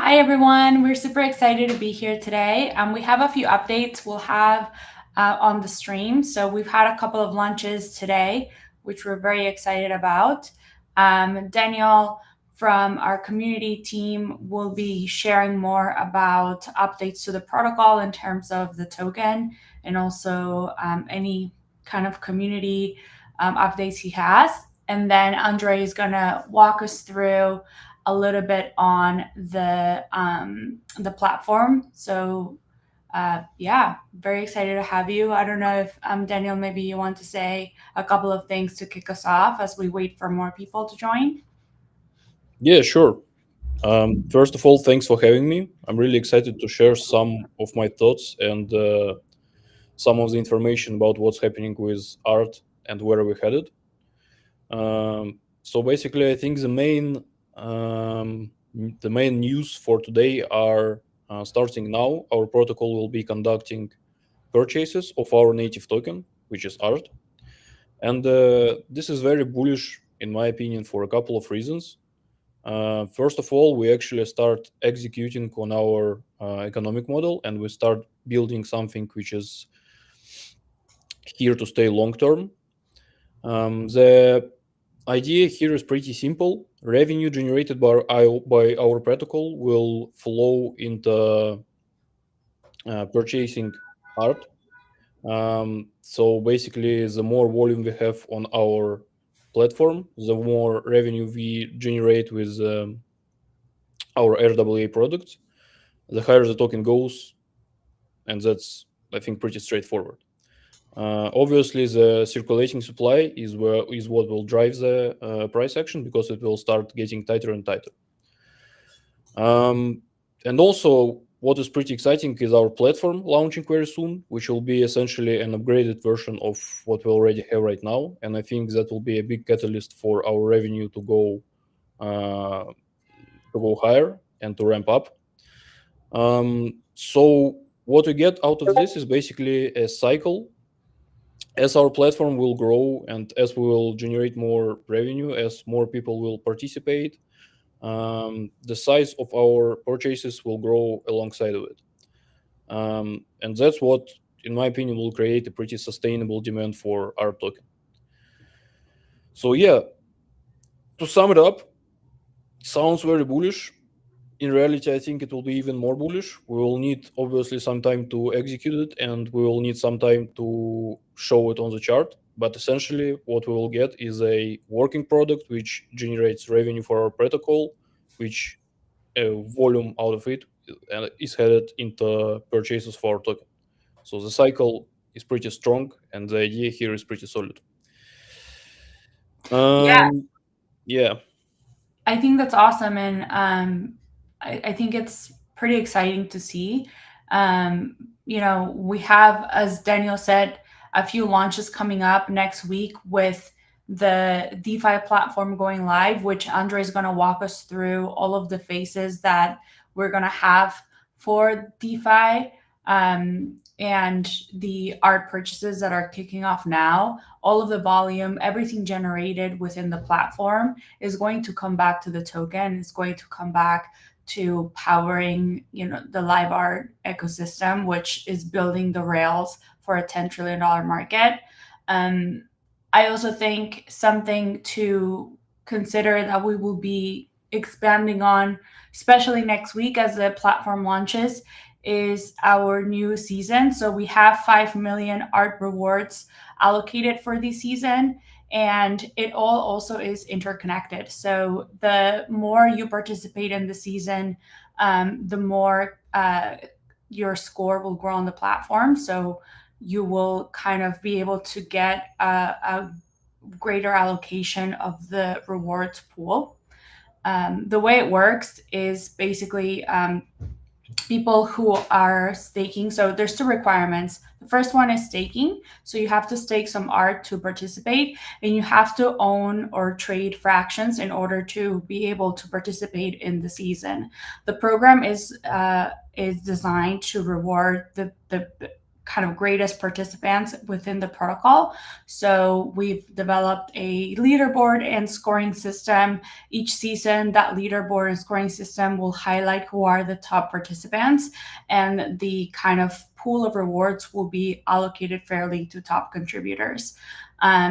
Hi, everyone. We're super excited to be here today. We have a few updates we'll have on the stream. So we've had a couple of lunches today, which we're very excited about. Daniel from our community team will be sharing more about updates to the protocol in terms of the token and also any kind of community updates he has. And then Andre is going to walk us through a little bit on the platform. So yeah, very excited to have you. I don't know if Daniel, maybe you want to say a couple of things to kick us off as we wait for more people to join. Yeah, sure. First of all, thanks for having me. I'm really excited to share some of my thoughts and some of the information about what's happening with art and where we're headed. So basically, I think the main news for today are starting now. Our protocol will be conducting purchases of our native token, which is art, and this is very bullish in my opinion for a couple of reasons. First of all, we actually start executing on our economic model and we start building something which is here to stay long term. The idea here is pretty simple. Revenue generated by our protocol will flow into purchasing art. So basically, the more volume we have on our platform, the more revenue we generate with our RWA products, the higher the token goes, and that's, I think, pretty straightforward. Obviously, the circulating supply is what will drive the price action because it will start getting tighter and tighter. And also, what is pretty exciting is our platform launching very soon, which will be essentially an upgraded version of what we already have right now. And I think that will be a big catalyst for our revenue to go higher and to ramp up. So what we get out of this is basically a cycle. As our platform will grow and as we will generate more revenue, as more people will participate, the size of our purchases will grow alongside of it. And that's what, in my opinion, will create a pretty sustainable demand for our token. So yeah, to sum it up, sounds very bullish. In reality, I think it will be even more bullish. We will need obviously some time to execute it, and we will need some time to show it on the chart. But essentially, what we will get is a working product which generates revenue for our protocol, which volume out of it is headed into purchases for our token. So the cycle is pretty strong, and the idea here is pretty solid. Yeah, Yeah, I think that's awesome. And I think it's pretty exciting to see. We have, as Daniel said, a few launches coming up next week with the DeFi platform going live, which Andre is going to walk us through all of the phases that we're going to have for DeFi. And the art purchases that are kicking off now, all of the volume, everything generated within the platform is going to come back to the token. It's going to come back to powering, the LiveArt ecosystem, which is building the rails for a $10 trillion market. I also think something to consider that we will be expanding on, especially next week as the platform launches, is our new season. So we have 5 million art rewards allocated for this season, and it all also is interconnected. So the more you participate in the season, the more your score will grow on the platform. So you will kind of be able to get a greater allocation of the rewards pool. The way it works is basically people who are staking. So there's two requirements. The first one is staking. So you have to stake some art to participate, and you have to own or trade fractions in order to be able to participate in the season. The program is designed to reward the kind of greatest participants within the protocol. So we've developed a leaderboard and scoring system. Each season, that leaderboard and scoring system will highlight who are the top participants, and the kind of pool of rewards will be allocated fairly to top contributors.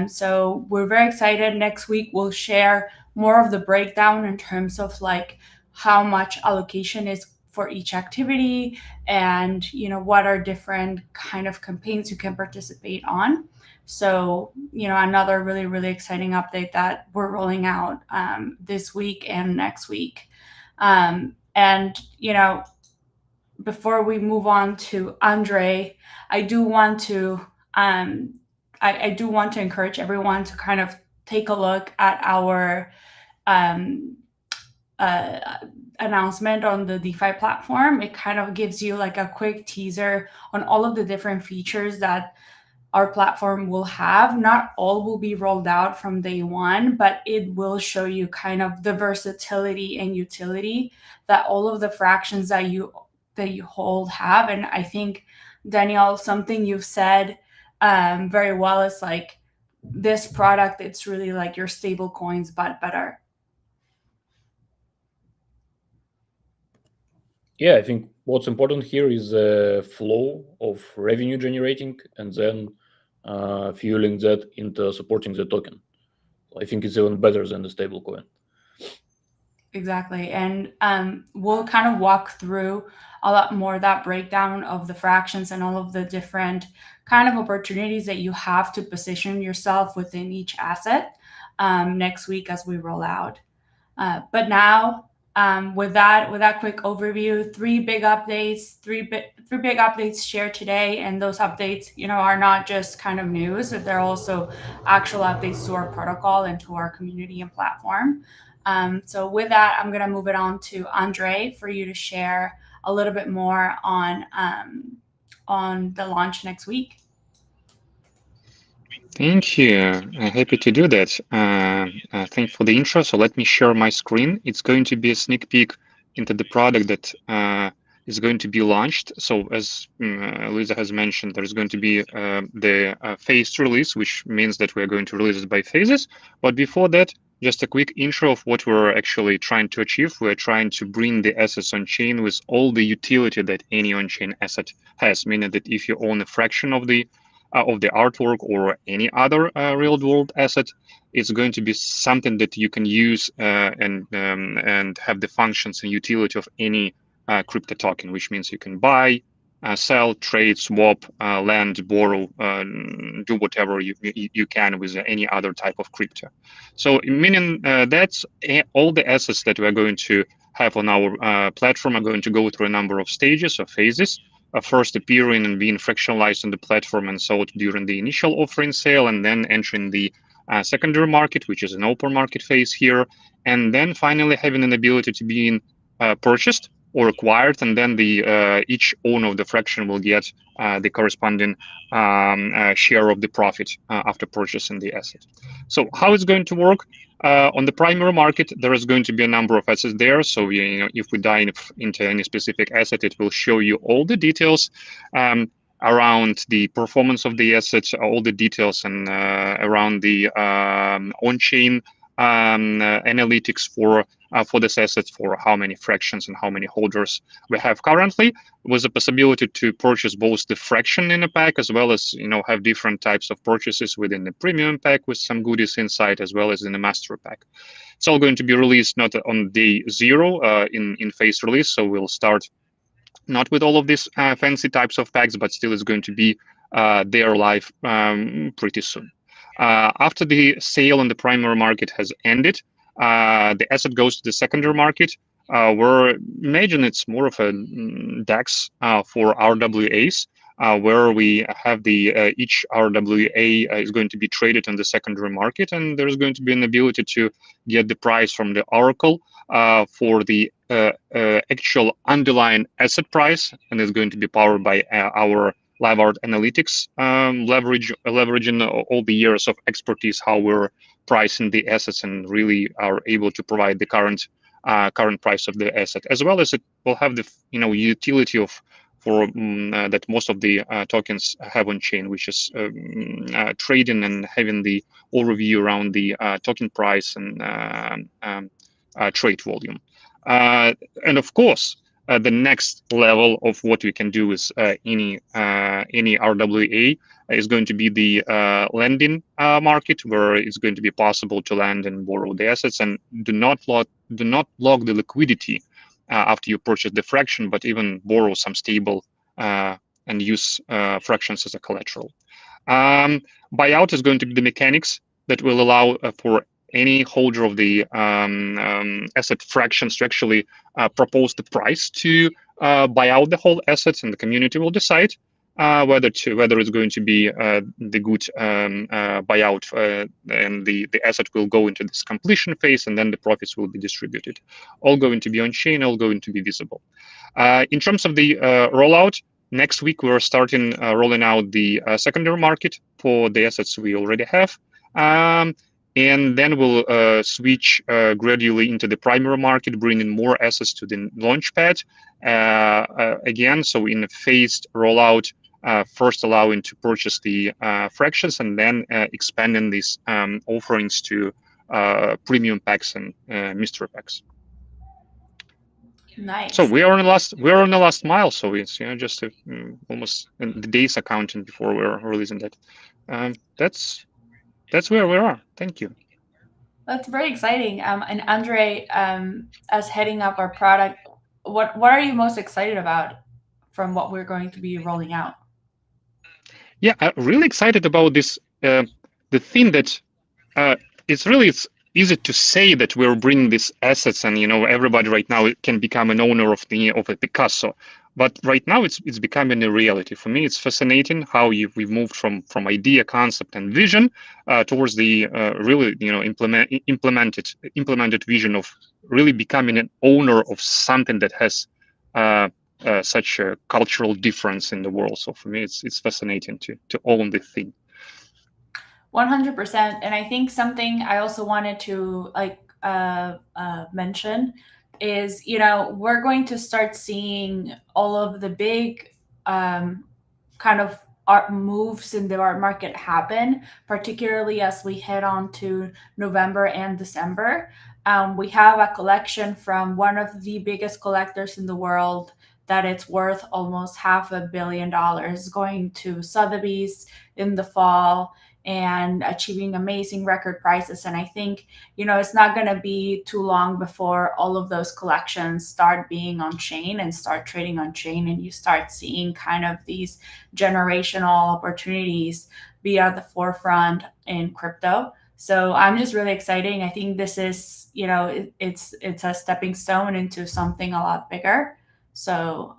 So we're very excited. Next week, we'll share more of the breakdown in terms of like how much allocation is for each activity, and what are different kind of campaigns you can participate on. So another really exciting update that we're rolling out this week and next week. And before we move on to Andre, I do want to I do want to encourage everyone to kind of take a look at our announcement on the DeFi platform. It kind of gives you like a quick teaser on all of the different features that our platform will have. Not all will be rolled out from day one, but it will show you kind of the versatility and utility that all of the fractions that you hold have. And I think, Daniel, something you've said very well is like, this product, it's really like your stable coins, but better. Yeah, I think what's important here is the flow of revenue generating and then fueling that into supporting the token. I think it's even better than the stable coin. Exactly. And we'll kind of walk through a lot more that breakdown of the fractions and all of the different kind of opportunities that you have to position yourself within each asset next week as we roll out. But now, with that quick overview, three big updates shared today, and those updates, are not just kind of news; they're also actual updates to our protocol and to our community and platform. So with that, I'm gonna move it on to Andre for you to share a little bit more on the launch next week. Thank you. Happy to do that. Thanks for the intro. So let me share my screen. It's going to be a sneak peek into the product that is going to be launched. So as Lisa has mentioned, there's going to be the phased release, which means that we're going to release it by phases. But before that, just a quick intro of what we're actually trying to achieve. We're trying to bring the assets on chain with all the utility that any on-chain asset has, meaning that if you own a fraction of the artwork or any other real-world asset, it's going to be something that you can use and have the functions and utility of any crypto token, which means you can buy, sell, trade, swap, lend, borrow, do whatever you can with any other type of crypto. So meaning that's all the assets that we're going to have on our platform are going to go through a number of stages or phases. First appearing and being fractionalized on the platform and sold during the initial offering sale, and then entering the secondary market, which is an open market phase here, and then finally having an ability to be purchased or acquired, and then the each owner of the fraction will get the corresponding share of the profit after purchasing the asset. So how it's going to work? On the primary market, there is going to be a number of assets there. So if we dive into any specific asset, it will show you all the details around the performance of the assets, all the details, and around the on-chain analytics for this asset, for how many fractions and how many holders we have currently, with the possibility to purchase both the fraction in a pack as well as have different types of purchases within the premium pack with some goodies inside, as well as in the master pack. It's all going to be released not on day 0 in phase release, so we'll start not with all of these fancy types of packs, but still it's going to be there live pretty soon. After the sale on the primary market has ended, the asset goes to the secondary market, where imagine it's more of a DEX for RWAs, where we have the each RWA is going to be traded on the secondary market, and there's going to be an ability to get the price from the Oracle for the actual underlying asset price, and it's going to be powered by our LiveArt analytics, leveraging all the years of expertise, how we're pricing the assets, and really are able to provide the current price of the asset, as well as it will have the utility of that most of the tokens have on chain, which is trading and having the overview around the token price and trade volume. And of course, the next level of what we can do is any RWA is going to be the lending market, where it's going to be possible to lend and borrow the assets, and do not log the liquidity after you purchase the fraction, but even borrow some stable and use fractions as a collateral. Buyout is going to be the mechanics that will allow for any holder of the asset fractions to actually propose the price to buy out the whole assets, and the community will decide whether it's going to be the good buyout, and the asset will go into this completion phase, and then the profits will be distributed. All going to be on chain, all going to be visible. In terms of the rollout, next week we're starting rolling out the secondary market for the assets we already have. And then we'll switch gradually into the primary market, bringing more assets to the launchpad again. So in a phased rollout, first allowing to purchase the fractions, and then expanding these offerings to premium packs and mystery packs. Nice. So we're on the last mile. So it's just almost the days accounting before we're releasing that. That's where we are. Thank you. That's very exciting. And Andre, as heading up our product, what are you most excited about from what we're going to be rolling out? Yeah, I'm really excited about this. The thing that it's easy to say that we're bringing these assets, and everybody right now can become an owner of a Picasso. But right now it's becoming a reality. For me, it's fascinating how we've moved from idea, concept, and vision towards the really implemented vision of really becoming an owner of something that has such a cultural difference in the world. So for me, it's fascinating to own the thing. 100%. And I think something I also wanted to mention is, we're going to start seeing all of the big kind of art moves in the art market happen, particularly as we head on to November and December. We have a collection from one of the biggest collectors in the world that it's worth almost $500 million going to Sotheby's in the fall and achieving amazing record prices. And I think, it's not going to be too long before all of those collections start being on chain and start trading on chain, and you start seeing kind of these generational opportunities be at the forefront in crypto. So I'm just really excited. I think this is, it's a stepping stone into something a lot bigger. So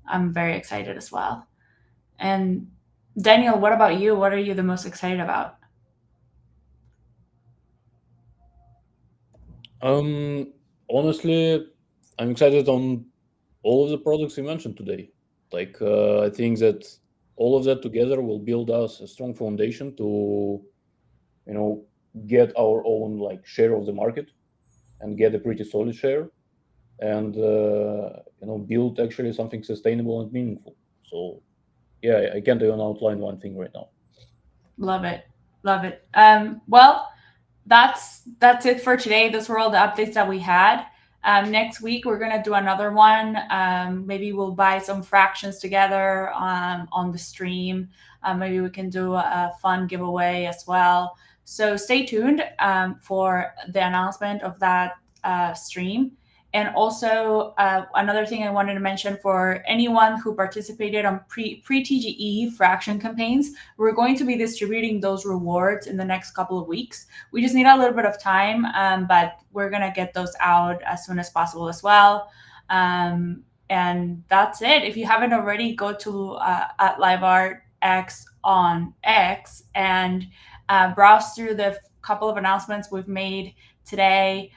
I'm very excited as well. And Daniel, what about you? What are you the most excited about? Honestly, I'm excited on all of the products you mentioned today. I think that all of that together will build us a strong foundation to, get our own share of the market and get a pretty solid share, and build actually something sustainable and meaningful. So yeah, I can't even outline one thing right now. Love it. Well, that's it for today. Those were all the updates that we had. Next week we're gonna do another one. Maybe we'll buy some fractions together on the stream. Maybe we can do a fun giveaway as well. So stay tuned for the announcement of that stream. And also another thing I wanted to mention, for anyone who participated on pre-TGE fraction campaigns, we're going to be distributing those rewards in the next couple of weeks. We just need a little bit of time, but we're going to get those out as soon as possible as well. And that's it. If you haven't already, go to at LiveArt X on X and browse through the couple of announcements we've made today.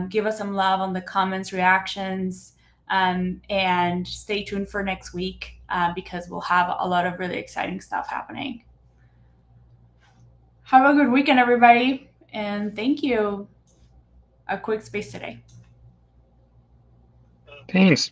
Give us some love on the comments, reactions, and stay tuned for next week because we'll have a lot of really exciting stuff happening. Have a good weekend, everybody, and thank you. A quick space today. Thanks.